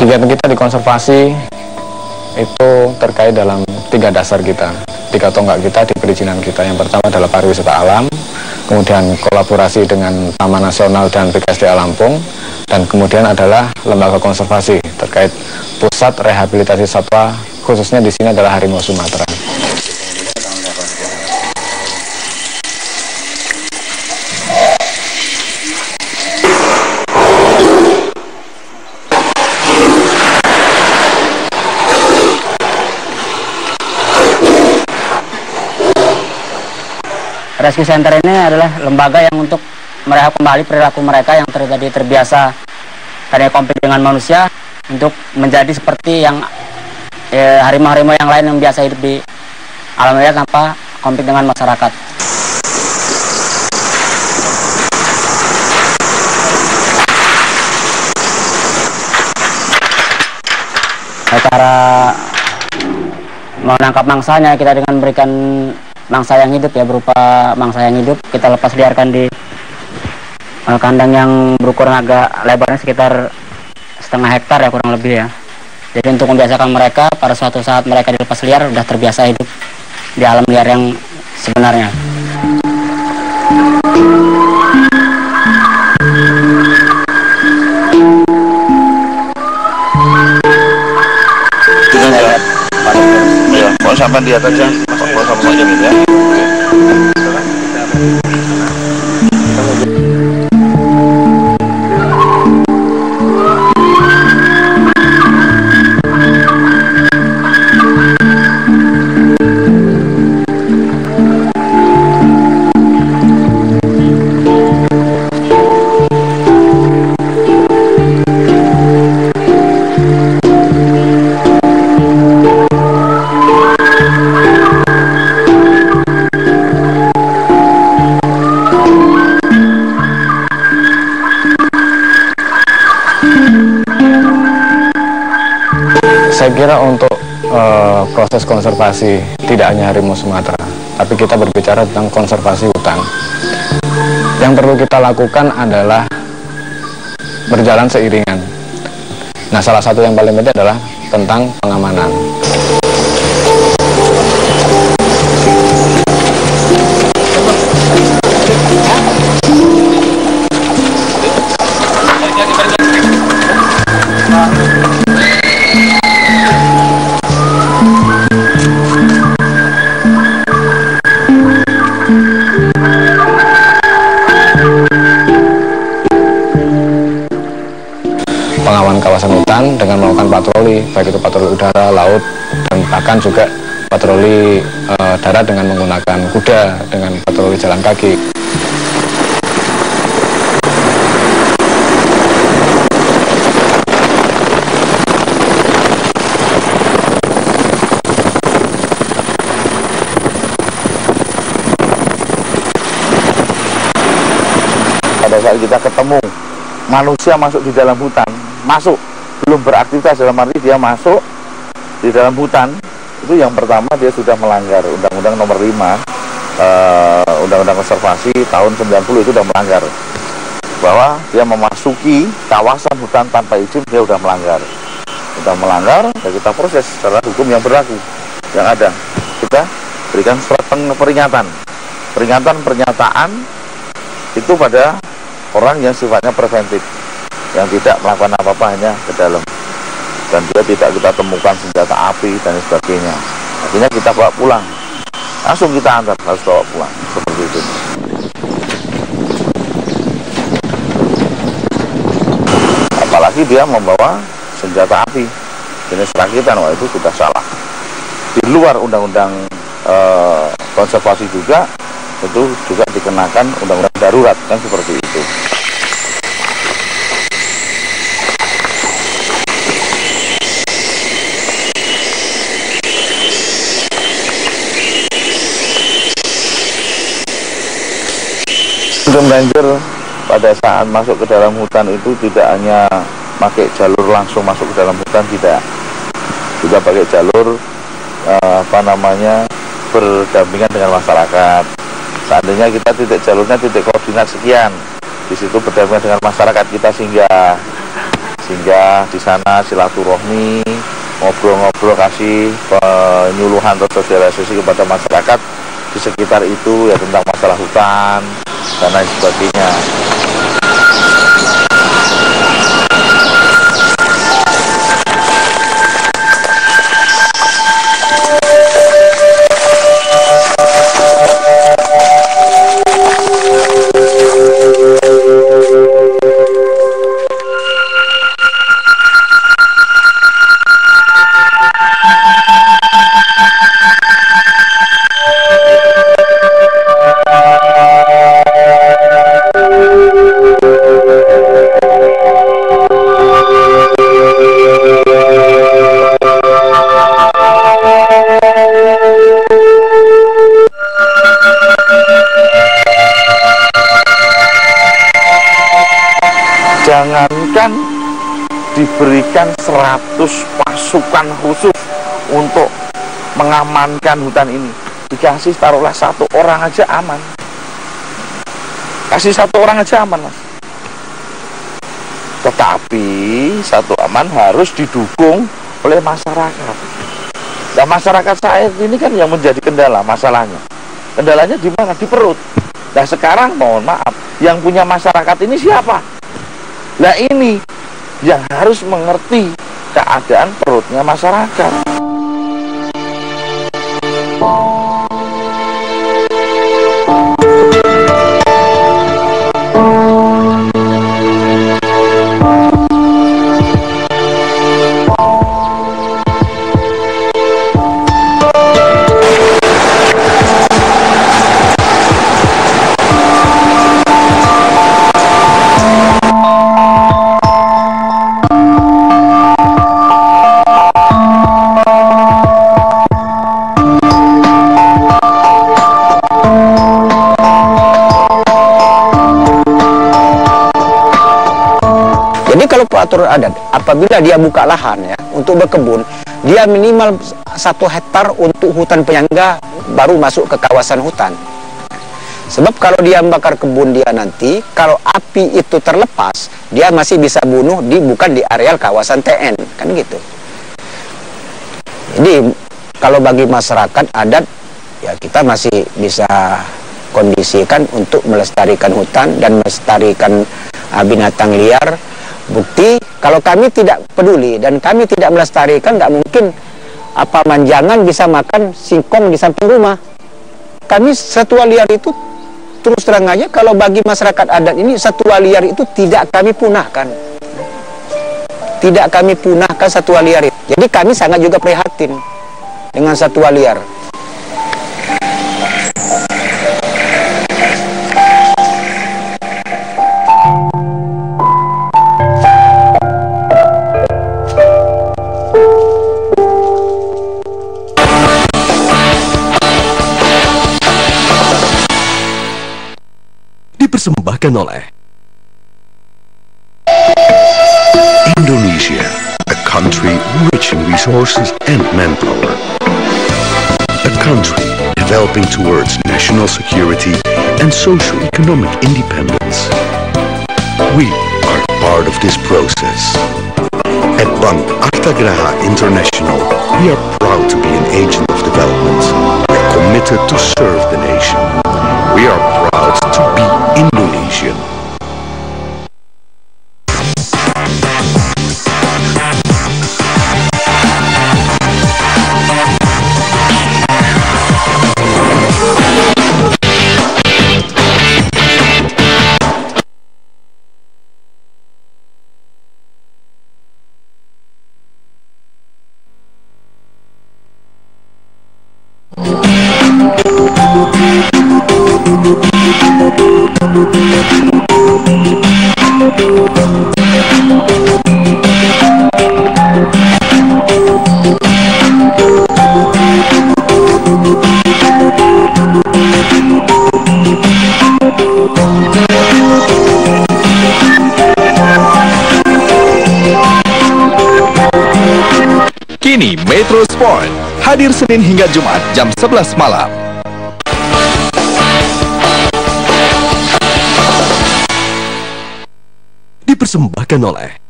Kegiatan kita di konservasi itu terkait dalam 3 dasar kita, 3 tonggak kita di perizinan kita. Yang pertama adalah pariwisata alam, kemudian kolaborasi dengan Taman Nasional dan BKSDA Lampung, dan kemudian adalah lembaga konservasi terkait pusat rehabilitasi satwa, khususnya di sini adalah harimau Sumatera. Rescue Center ini adalah lembaga yang untuk merehab kembali perilaku mereka yang terbiasa tadinya konflik dengan manusia untuk menjadi seperti yang harimau-harimau yang lain yang biasa hidup di alam liar tanpa konflik dengan masyarakat. Cara menangkap mangsanya kita dengan memberikan mangsa yang hidup ya, berupa mangsa yang hidup kita lepas liarkan di kandang yang berukuran agak lebarnya sekitar setengah hektar ya kurang lebih ya. Jadi untuk membiasakan mereka pada suatu saat mereka dilepas liar sudah terbiasa hidup di alam liar yang sebenarnya. Ya, mau sampai lihat aja, mau sampai aja ya. Saya kira untuk proses konservasi tidak hanya harimau Sumatera, tapi kita berbicara tentang konservasi hutan. Yang perlu kita lakukan adalah berjalan seiringan. Nah, salah satu yang paling penting adalah tentang pengamanan. Pengawalan kawasan hutan dengan melakukan patroli, baik itu patroli udara, laut, dan bahkan juga patroli darat dengan menggunakan kuda, dengan patroli jalan kaki. Pada saat kita ketemu manusia masuk di dalam hutan, masuk belum beraktivitas, dalam arti dia masuk di dalam hutan, itu yang pertama dia sudah melanggar Undang-Undang Nomor 5 Undang-Undang Konservasi tahun 90 itu sudah melanggar, bahwa dia memasuki kawasan hutan tanpa izin, dia sudah melanggar, ya kita proses secara hukum yang berlaku yang ada. Kita berikan surat pernyataan itu pada orang yang sifatnya preventif, yang tidak melakukan apa-apa, hanya ke dalam, dan dia tidak kita temukan senjata api dan sebagainya. Akhirnya kita bawa pulang, langsung kita antar, harus bawa pulang, seperti itu. Apalagi dia membawa senjata api jenis rakitan, wah itu sudah salah. Di luar undang-undang konservasi juga, itu juga dikenakan undang-undang darurat, kan seperti itu. Sebelum banjir, pada saat masuk ke dalam hutan itu tidak hanya pakai jalur langsung masuk ke dalam hutan, tidak, juga pakai jalur berdampingan dengan masyarakat. Seandainya kita titik jalurnya titik koordinat sekian, di situ berdampingan dengan masyarakat, kita singgah sehingga di sana silaturahmi, ngobrol-ngobrol, kasih penyuluhan atau sosialisasi kepada masyarakat di sekitar itu ya tentang masalah hutan dan lain sebagainya. Jangankan diberikan 100 pasukan khusus untuk mengamankan hutan ini, dikasih taruhlah 1 orang aja aman. Kasih 1 orang aja aman, Mas. Tetapi 1 aman harus didukung oleh masyarakat. Nah, masyarakat saya ini kan yang menjadi kendala masalahnya. Kendalanya di mana? Di perut. Nah, sekarang mohon maaf, yang punya masyarakat ini siapa? Nah, ini yang harus mengerti keadaan perutnya masyarakat. Kalau peratur adat, apabila dia buka lahan ya untuk berkebun, dia minimal 1 hektar untuk hutan penyangga baru masuk ke kawasan hutan. Sebab kalau dia membakar kebun dia nanti, kalau api itu terlepas, dia masih bisa bunuh bukan di areal kawasan TN, kan gitu. Jadi kalau bagi masyarakat adat, ya kita masih bisa kondisikan untuk melestarikan hutan dan melestarikan binatang liar. Bukti kalau kami tidak peduli dan kami tidak melestarikan, nggak mungkin manjangan bisa makan singkong di samping rumah. Kami satwa liar itu terus terang aja, kalau bagi masyarakat adat ini satwa liar itu tidak kami punahkan. Tidak kami punahkan satwa liar itu. Jadi kami sangat juga prihatin dengan satwa liar. Dipersembahkan oleh Indonesia, a country rich in resources and manpower, a country developing towards national security and socio-economic independence. We are part of this process. At Bank Artagraha International, we are proud to be an agent of development. We are committed to serve the nation. We are proud to be Indonesian. Kini Metro Sport hadir Senin hingga Jumat jam 11 malam. Dipersembahkan oleh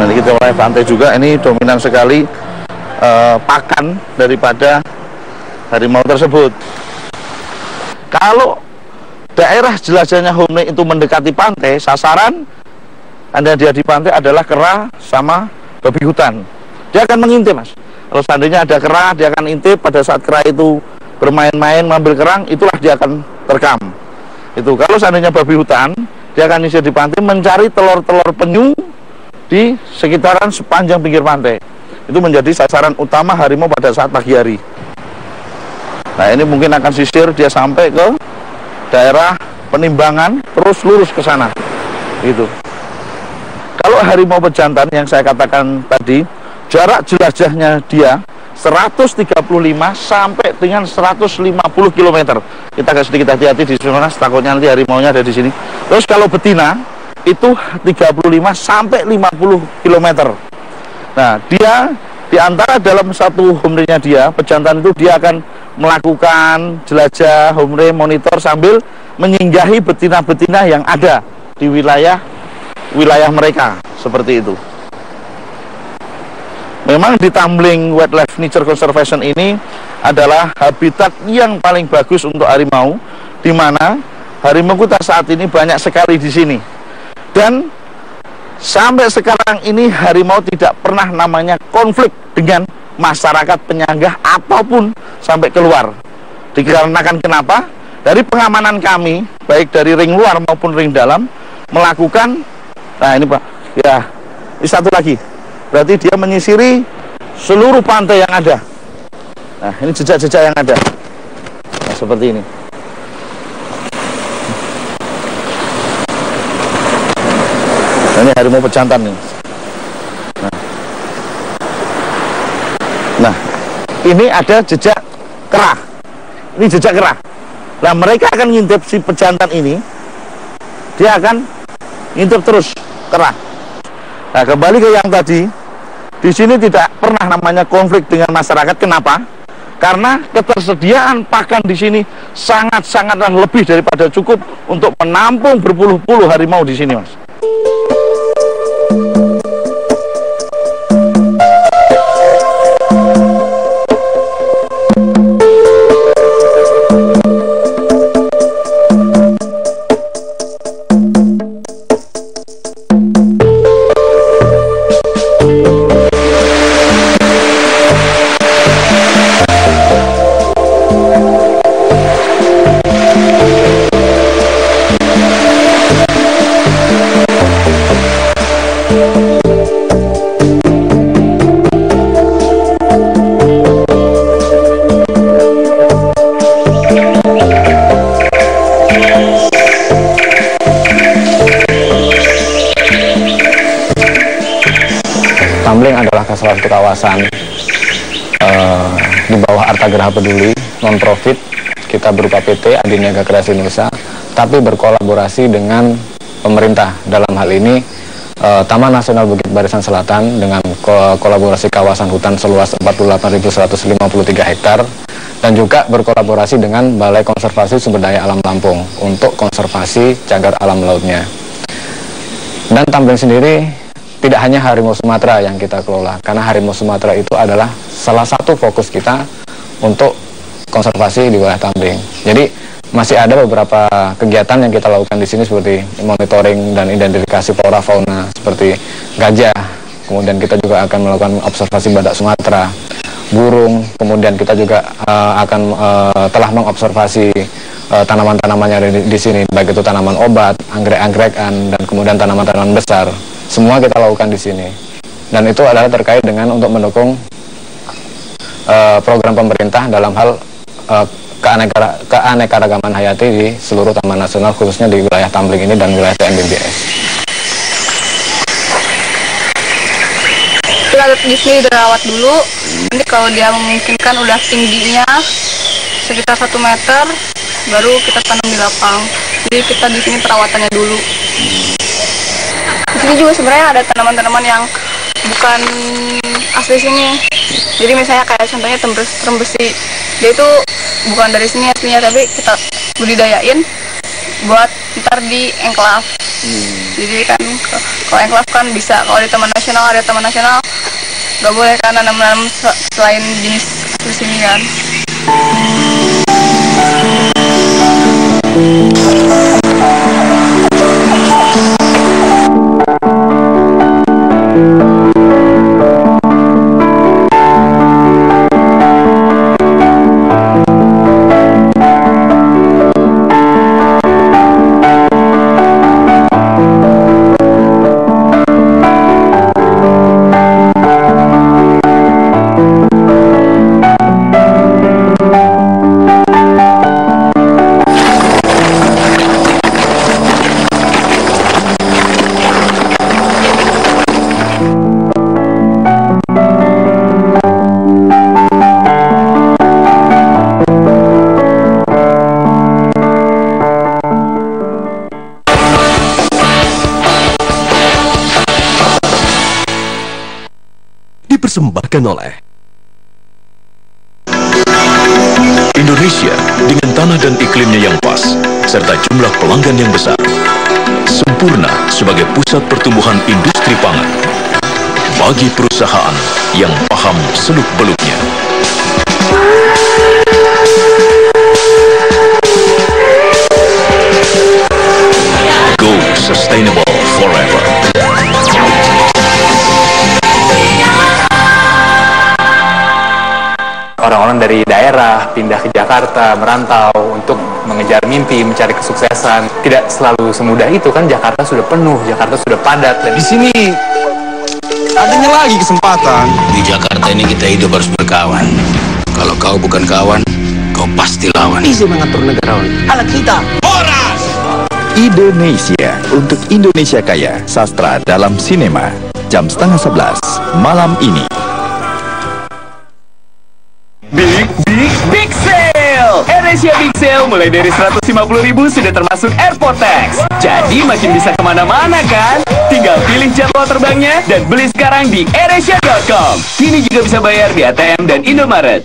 Nanti kita wilayah pantai juga, ini dominan sekali pakan daripada harimau tersebut. Kalau daerah jelajahnya Homne itu mendekati pantai, sasaran Anda dia di pantai adalah kera sama babi hutan. Dia akan mengintip, Mas. Kalau seandainya ada kera, dia akan intip. Pada saat kera itu bermain-main mengambil kerang, itulah dia akan terekam. Itu kalau seandainya babi hutan, dia akan isi di pantai mencari telur-telur penyu di sekitaran sepanjang pinggir pantai. Itu menjadi sasaran utama harimau pada saat pagi hari. Nah, ini mungkin akan sisir dia sampai ke daerah Penimbangan, terus lurus ke sana. Gitu. Kalau harimau pejantan yang saya katakan tadi, jarak jelajahnya dia 135 sampai dengan 150 km. Kita agak sedikit hati-hati di sana, takutnya nanti harimaunya ada di sini. Terus kalau betina itu 35 sampai 50 km. Nah, dia di antara dalam satu homrenya dia, pejantan itu dia akan melakukan jelajah homre monitor sambil menyinggahi betina-betina yang ada di wilayah mereka, seperti itu. Memang di Tumbling Wildlife Nature Conservation ini adalah habitat yang paling bagus untuk harimau, di mana harimau kita saat ini banyak sekali di sini. Dan sampai sekarang ini harimau tidak pernah namanya konflik dengan masyarakat penyangga ataupun sampai keluar. Dikarenakan kenapa? Dari pengamanan kami, baik dari ring luar maupun ring dalam, melakukan, nah ini Pak, ya, ini satu lagi. Berarti dia menyisiri seluruh pantai yang ada. Nah, ini jejak-jejak yang ada. Nah, seperti ini. Nah, ini harimau pejantan nih. Nah, ini ada jejak kera. Ini jejak kera. Nah, mereka akan ngintip si pejantan ini. Dia akan ngintip terus kera. Nah, kembali ke yang tadi. Di sini tidak pernah namanya konflik dengan masyarakat. Kenapa? Karena ketersediaan pakan di sini sangat-sangatlah lebih daripada cukup untuk menampung berpuluh-puluh harimau di sini, Mas. Tumbling adalah salah satu kawasan di bawah Arta Geraha Peduli, non-profit. Kita berupa PT Adi Niaga Kreasi Nusa, tapi berkolaborasi dengan pemerintah. Dalam hal ini Taman Nasional Bukit Barisan Selatan dengan kolaborasi kawasan hutan seluas 48.153 hektar, dan juga berkolaborasi dengan Balai Konservasi Sumber Daya Alam Lampung untuk konservasi cagar alam lautnya. Dan Tumbling sendiri tidak hanya harimau Sumatera yang kita kelola, karena harimau Sumatera itu adalah salah satu fokus kita untuk konservasi di wilayah Tumbling. Jadi masih ada beberapa kegiatan yang kita lakukan di sini seperti monitoring dan identifikasi flora fauna seperti gajah. Kemudian kita juga akan melakukan observasi badak Sumatera, burung. Kemudian kita juga telah mengobservasi tanaman-tanaman yang ada di sini, baik itu tanaman obat, anggrek-anggrakan, dan kemudian tanaman-tanaman besar. Semua kita lakukan di sini, dan itu adalah terkait dengan untuk mendukung program pemerintah dalam hal keanekaragaman hayati di seluruh Taman Nasional, khususnya di wilayah Tumbling ini dan wilayah TNBBS. Kita di sini dirawat dulu. Nanti kalau dia memungkinkan udah tingginya sekitar 1 meter, baru kita tanam di lapang. Jadi kita di sini perawatannya dulu. Di sini juga sebenarnya ada tanaman-tanaman yang bukan asli sini. Jadi misalnya kayak contohnya trembesi, dia itu bukan dari sini aslinya, tapi kita budidayain buat ntar di enklave. Jadi kan kalau enclave kan bisa, kalau di Taman Nasional ada Taman Nasional nggak boleh kan nanam-nanam selain jenis asli sini kan. Dipersembahkan oleh Indonesia dengan tanah dan iklimnya yang pas serta jumlah pelanggan yang besar, sempurna sebagai pusat pertumbuhan industri pangan bagi perusahaan yang paham seluk-beluknya. Go sustainable forever. Orang-orang dari daerah pindah ke Jakarta, merantau untuk mengejar mimpi, mencari kesuksesan. Tidak selalu semudah itu kan, Jakarta sudah penuh, Jakarta sudah padat. Dan di sini adanya lagi kesempatan. Di Jakarta ini kita hidup harus berkawan. Kalau kau bukan kawan, kau pasti lawan. Isi mengatur negarawan. Alat kita. Horas! Indonesia untuk Indonesia Kaya, sastra dalam sinema. Jam 10:30 malam ini. Big Sale! AirAsia Big Sale mulai dari 150.000 sudah termasuk airport tax. Jadi makin bisa kemana-mana kan? Tinggal pilih jadwal terbangnya dan beli sekarang di airasia.com. Kini juga bisa bayar di ATM dan Indomaret.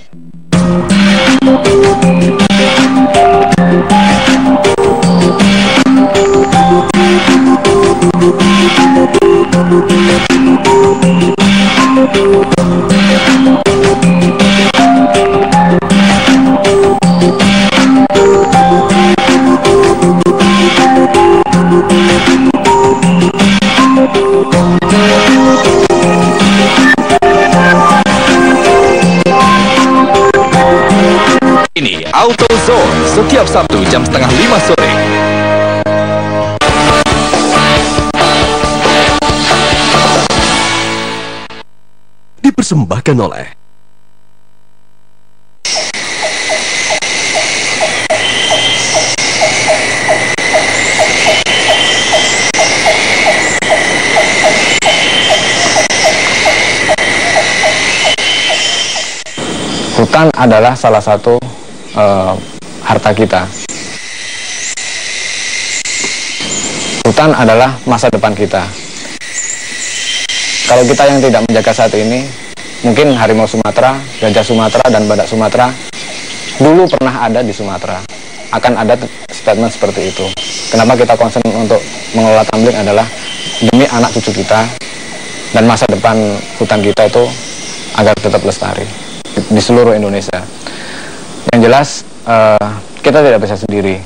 Ini AutoZone setiap Sabtu jam 4:30 sore. Dipersembahkan oleh hutan adalah salah satu harta kita. Hutan adalah masa depan kita. Kalau kita yang tidak menjaga saat ini, mungkin harimau Sumatera, gajah Sumatera, dan badak Sumatera dulu pernah ada di Sumatera. Akan ada statement seperti itu. Kenapa kita concern untuk mengelola tumbling adalah demi anak cucu kita dan masa depan hutan kita itu agar tetap lestari di seluruh Indonesia. Yang jelas kita tidak bisa sendiri.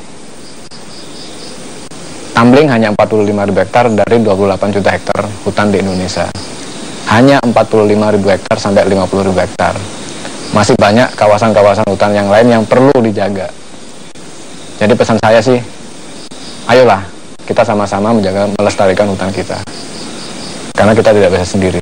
Tumbling hanya 45.000 hektar dari 28 juta hektar hutan di Indonesia. Hanya 45.000 hektar sampai 50.000 hektar. Masih banyak kawasan-kawasan hutan yang lain yang perlu dijaga. Jadi pesan saya sih, ayolah kita sama-sama menjaga, melestarikan hutan kita. Karena kita tidak bisa sendiri.